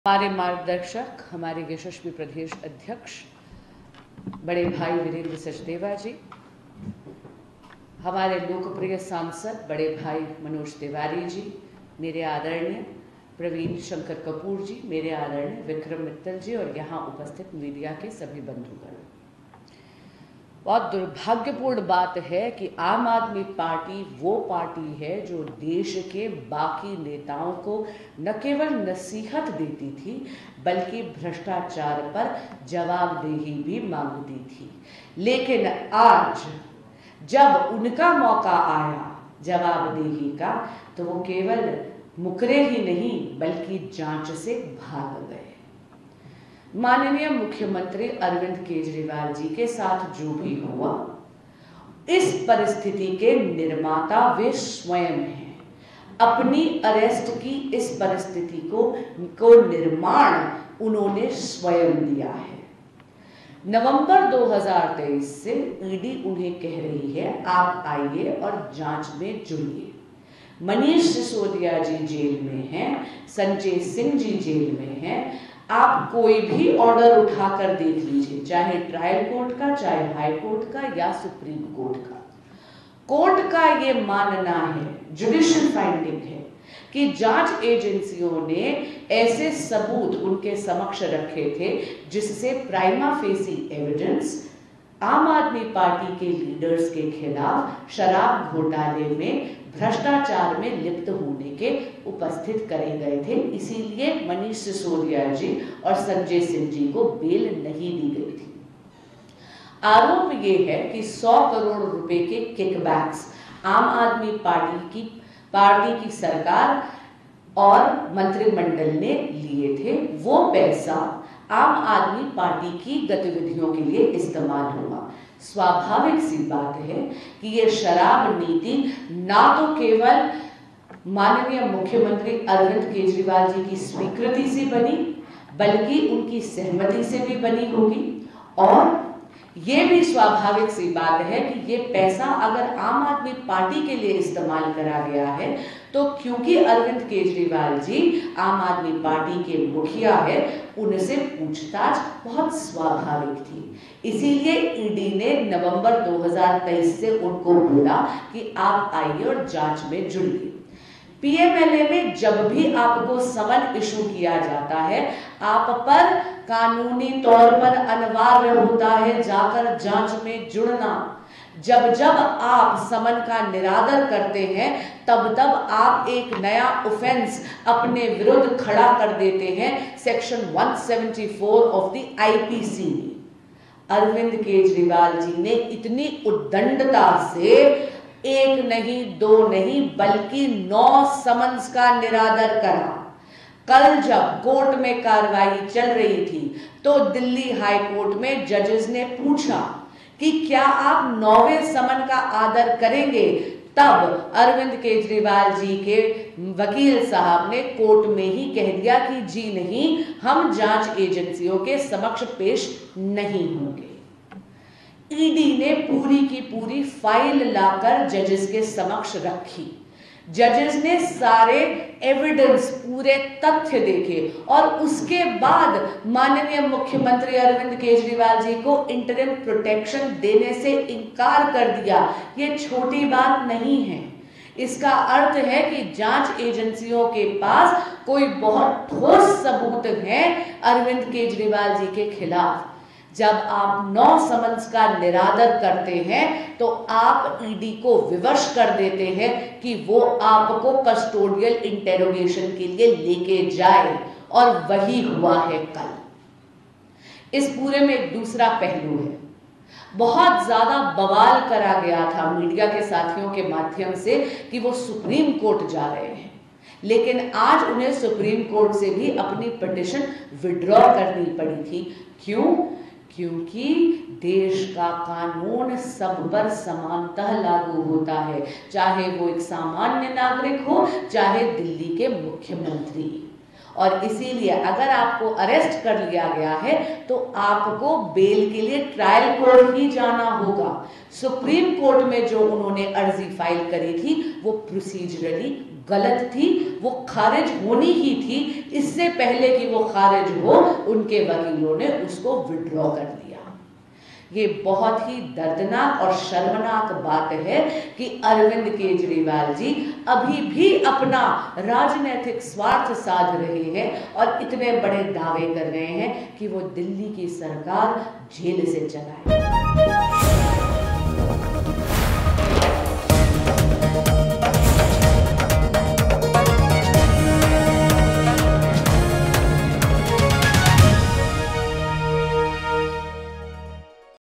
हमारे मार्गदर्शक, हमारे यशस्वी प्रदेश अध्यक्ष बड़े भाई वीरेंद्र सचदेवा जी, हमारे लोकप्रिय सांसद बड़े भाई मनोज तिवारी जी, मेरे आदरणीय प्रवीण शंकर कपूर जी, मेरे आदरणीय विक्रम मित्तल जी और यहाँ उपस्थित मीडिया के सभी बंधुगण। बहुत दुर्भाग्यपूर्ण बात है कि आम आदमी पार्टी वो पार्टी है जो देश के बाकी नेताओं को न केवल नसीहत देती थी बल्कि भ्रष्टाचार पर जवाबदेही भी मांगती थी। लेकिन आज जब उनका मौका आया जवाबदेही का तो वो केवल मुकरे ही नहीं बल्कि जांच से भाग गए। माननीय मुख्यमंत्री अरविंद केजरीवाल जी के साथ जो भी हुआ, इस परिस्थिति के निर्माता वे स्वयं हैं। अपनी अरेस्ट की इस परिस्थिति को निर्माण उन्होंने स्वयं दिया है। नवंबर 2023 से ईडी उन्हें कह रही है आप आइए और जांच में जुड़िए। मनीष सिसोदिया जी जेल में हैं, संजय सिंह जी जेल में हैं। आप कोई भी ऑर्डर उठाकर देख लीजिए, चाहे ट्रायल कोर्ट का, चाहे हाई कोर्ट का या सुप्रीम कोर्ट का। कोर्ट का ये मानना है, जुडिशियल फाइंडिंग है कि जांच एजेंसियों ने ऐसे सबूत उनके समक्ष रखे थे जिससे प्राइमा फेसी एविडेंस आम आदमी पार्टी के लीडर्स के खिलाफ शराब घोटाले में भ्रष्टाचार में लिप्त होने के उपस्थित करे गए थे। इसीलिए मनीष सिसोदिया जी और संजय सिंह जी को बेल नहीं दी गई थी। आरोप ये है कि 100 करोड़ रुपए के किकबैक्स आम आदमी पार्टी की सरकार और मंत्रिमंडल ने लिए थे। वो पैसा आम आदमी पार्टी की गतिविधियों के लिए इस्तेमाल हुआ। स्वाभाविक सी बात है कि ये शराब नीति ना तो केवल माननीय मुख्यमंत्री अरविंद केजरीवाल जी की स्वीकृति से बनी बल्कि उनकी सहमति से भी बनी होगी। और ये भी स्वाभाविक सी बात है कि ये पैसा अगर आम आदमी पार्टी के लिए इस्तेमाल करा गया है तो क्योंकि अरविंद केजरीवाल जी आम आदमी पार्टी के मुखिया है, उनसे पूछताछ बहुत स्वाभाविक थी। इसीलिए ईडी ने नवंबर 2023 से उनको बोला कि आप आइए और जांच में जुड़िए। पीएमएलए में जब भी आपको समन इशू किया जाता है, आप पर कानूनी तौर पर अनिवार्य होता है जाकर जांच में जुड़ना। जब जब आप समन का निरादर करते हैं तब तब आप एक नया ऑफेंस अपने विरुद्ध खड़ा कर देते हैं सेक्शन 174 ऑफ द आईपीसी में। अरविंद केजरीवाल जी ने इतनी उद्दंडता से एक नहीं, दो नहीं बल्कि 9 समन्स का निरादर करा। कल जब कोर्ट में कार्रवाई चल रही थी तो दिल्ली हाई कोर्ट में जजेस ने पूछा कि क्या आप 9वें समन का आदर करेंगे, तब अरविंद केजरीवाल जी के वकील साहब ने कोर्ट में ही कह दिया कि जी नहीं, हम जांच एजेंसियों के समक्ष पेश नहीं होंगे। ईडी ने पूरी की पूरी फाइल लाकर जजेस के समक्ष रखी। जजेस ने सारे एविडेंस, पूरे तथ्य देखे और उसके बाद माननीय मुख्यमंत्री अरविंद केजरीवाल जी को इंटरिम प्रोटेक्शन देने से इनकार कर दिया। ये छोटी बात नहीं है। इसका अर्थ है कि जांच एजेंसियों के पास कोई बहुत ठोस सबूत है अरविंद केजरीवाल जी के खिलाफ। जब आप 9 समन्स का निरादर करते हैं तो आप ईडी को विवश कर देते हैं कि वो आपको कस्टोडियल इंटेरोगेशन के लिए लेके जाए, और वही हुआ है कल। इस पूरे में एक दूसरा पहलू है। बहुत ज्यादा बवाल करा गया था मीडिया के साथियों के माध्यम से कि वो सुप्रीम कोर्ट जा रहे हैं, लेकिन आज उन्हें सुप्रीम कोर्ट से भी अपनी पिटीशन विड्रॉ करनी पड़ी थी। क्यों? क्योंकि देश का कानून सब पर समानतः लागू होता है, चाहे वो एक सामान्य नागरिक हो, चाहे दिल्ली के मुख्यमंत्री। और इसीलिए अगर आपको अरेस्ट कर लिया गया है तो आपको बेल के लिए ट्रायल कोर्ट ही जाना होगा। सुप्रीम कोर्ट में जो उन्होंने अर्जी फाइल करी थी वो प्रोसीजरली गलत थी, वो खारिज होनी ही थी। इससे पहले कि वो खारिज हो, उनके वकीलों ने उसको विड्रॉ कर दिया। ये बहुत ही दर्दनाक और शर्मनाक बात है कि अरविंद केजरीवाल जी अभी भी अपना राजनीतिक स्वार्थ साध रहे हैं और इतने बड़े दावे कर रहे हैं कि वो दिल्ली की सरकार जेल से चलाए।